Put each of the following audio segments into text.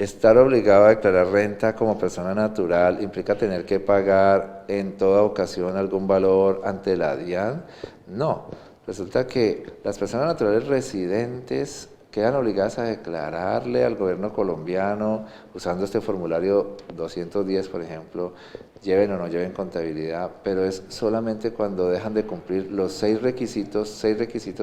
Estar obligado a declarar renta como persona natural implica tener que pagar en toda ocasión algún valor ante la DIAN. No, resulta que las personas naturales residentes quedan obligadas a declararle al gobierno colombiano, usando este formulario 210, por ejemplo, lleven o no lleven contabilidad, pero es solamente cuando dejan de cumplir los seis requisitos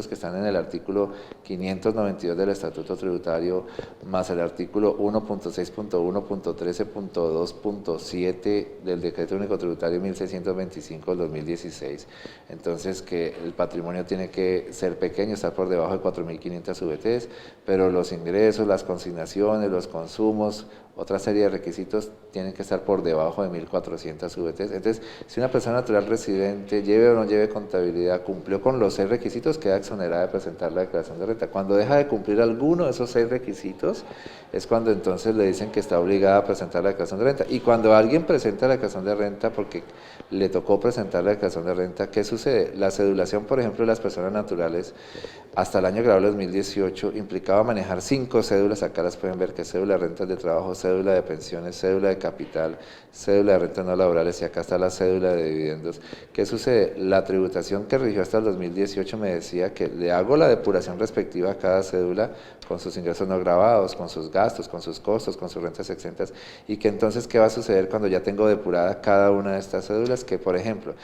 que están en el artículo 592 del Estatuto Tributario, más el artículo 1.6.1.13.2.7 del Decreto Único Tributario 1625 del 2016. Entonces, que el patrimonio tiene que ser pequeño, estar por debajo de 4.500 VTs, pero los ingresos, las consignaciones, los consumos, otra serie de requisitos tienen que estar por debajo de 1.400 VTs. Entonces, si una persona natural residente, lleve o no lleve contabilidad, cumplió con los 6 requisitos, queda exonerada de presentar la declaración de renta. Cuando deja de cumplir alguno de esos 6 requisitos, es cuando entonces le dicen que está obligada a presentar la declaración de renta. Y cuando alguien presenta la declaración de renta porque le tocó presentar la declaración de renta, ¿qué sucede? La cedulación, por ejemplo, de las personas naturales, hasta el año grabable 2018, implicaba manejar 5 cédulas. Acá las pueden ver, que es cédula de rentas de trabajo, cédula de pensiones, cédula de capital, cédula de rentas no laborales, y acá está la cédula de dividendos. ¿Qué sucede? La tributación que rigió hasta el 2018 me decía que le hago la depuración respectiva a cada cédula con sus ingresos no grabados, con sus gastos, con sus costos, con sus rentas exentas, y que entonces, ¿qué va a suceder cuando ya tengo depurada cada una de estas cédulas? Que, por ejemplo,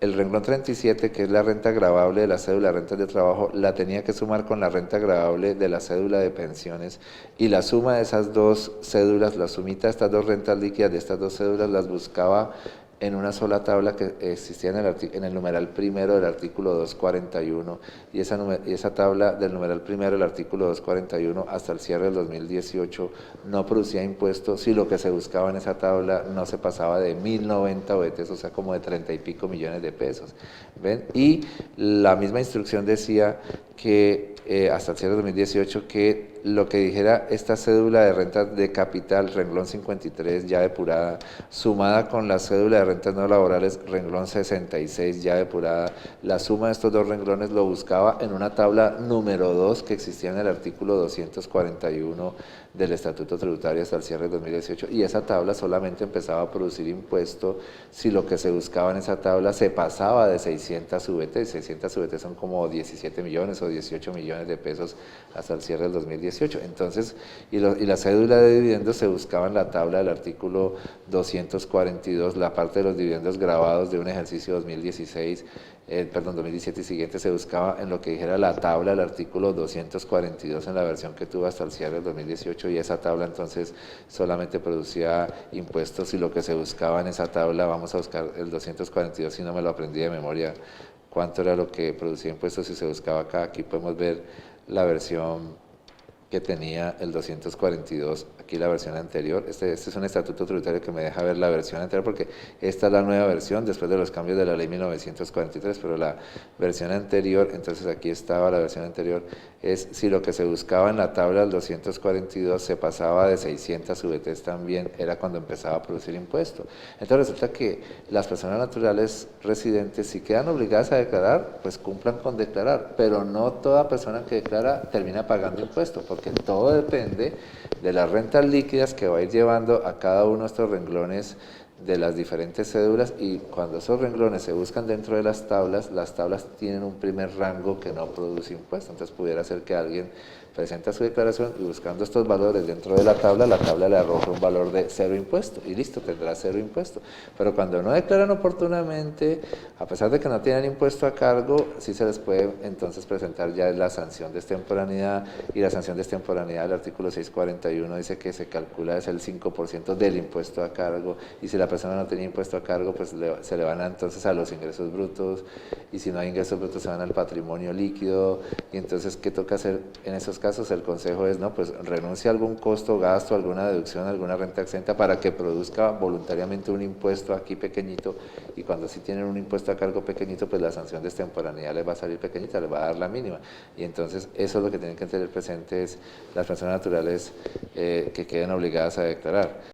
el renglón 37, que es la renta gravable de la cédula de rentas de trabajo, la tenía que sumar con la renta gravable de la cédula de pensiones, y la suma de esas dos cédulas, la sumita de estas dos rentas líquidas de estas dos cédulas, las buscaba en una sola tabla que existía en el numeral primero del artículo 241, y esa tabla del numeral primero del artículo 241 hasta el cierre del 2018 no producía impuestos si lo que se buscaba en esa tabla no se pasaba de 1.090 OETs, o sea, como de 30 y pico millones de pesos. ¿Ven? Y la misma instrucción decía que hasta el cierre de 2018, que lo que dijera esta cédula de rentas de capital, renglón 53, ya depurada, sumada con la cédula de rentas no laborales, renglón 66, ya depurada, la suma de estos dos renglones lo buscaba en una tabla número 2 que existía en el artículo 241 del Estatuto Tributario hasta el cierre de 2018, y esa tabla solamente empezaba a producir impuesto si lo que se buscaba en esa tabla se pasaba de 600 VT. 600 VT son como 17 millones o 18 millones de pesos hasta el cierre del 2018. Entonces, y la cédula de dividendos se buscaba en la tabla del artículo 242, la parte de los dividendos grabados de un ejercicio 2016, 2017 y siguiente, se buscaba en lo que dijera la tabla del artículo 242 en la versión que tuvo hasta el cierre del 2018, y esa tabla entonces solamente producía impuestos, y lo que se buscaba en esa tabla, vamos a buscar el 242, si no me lo aprendí de memoria, cuánto era lo que producía impuestos si se buscaba acá. Aquí podemos ver la versión que tenía el 242, aquí la versión anterior. Este es un estatuto tributario que me deja ver la versión anterior, porque esta es la nueva versión después de los cambios de la ley 1943, pero la versión anterior, entonces aquí estaba la versión anterior, es si lo que se buscaba en la tabla del 242 se pasaba de 600 VTs también, era cuando empezaba a producir impuesto. Entonces resulta que las personas naturales residentes, si quedan obligadas a declarar, pues cumplan con declarar, pero no toda persona que declara termina pagando impuesto, porque todo depende de las rentas líquidas que va a ir llevando a cada uno de estos renglones de las diferentes cédulas, y cuando esos renglones se buscan dentro de las tablas tienen un primer rango que no produce impuesto. Entonces pudiera ser que alguien presenta su declaración y, buscando estos valores dentro de la tabla le arroja un valor de 0 impuesto, y listo, tendrá 0 impuesto. Pero cuando no declaran oportunamente, a pesar de que no tienen impuesto a cargo, sí se les puede entonces presentar ya la sanción de extemporaneidad, y la sanción de extemporaneidad del artículo 641 dice que se calcula es el 5% del impuesto a cargo, y si la persona no tenía impuesto a cargo, pues se le van entonces a los ingresos brutos, y si no hay ingresos brutos se van al patrimonio líquido. Y entonces, ¿qué toca hacer en esos casos? El consejo es, no, pues renuncia a algún costo, gasto, alguna deducción, alguna renta exenta, para que produzca voluntariamente un impuesto aquí pequeñito, y cuando sí tienen un impuesto a cargo pequeñito, pues la sanción de extemporaneidad les va a salir pequeñita, les va a dar la mínima. Y entonces eso es lo que tienen que tener presentes las personas naturales que queden obligadas a declarar.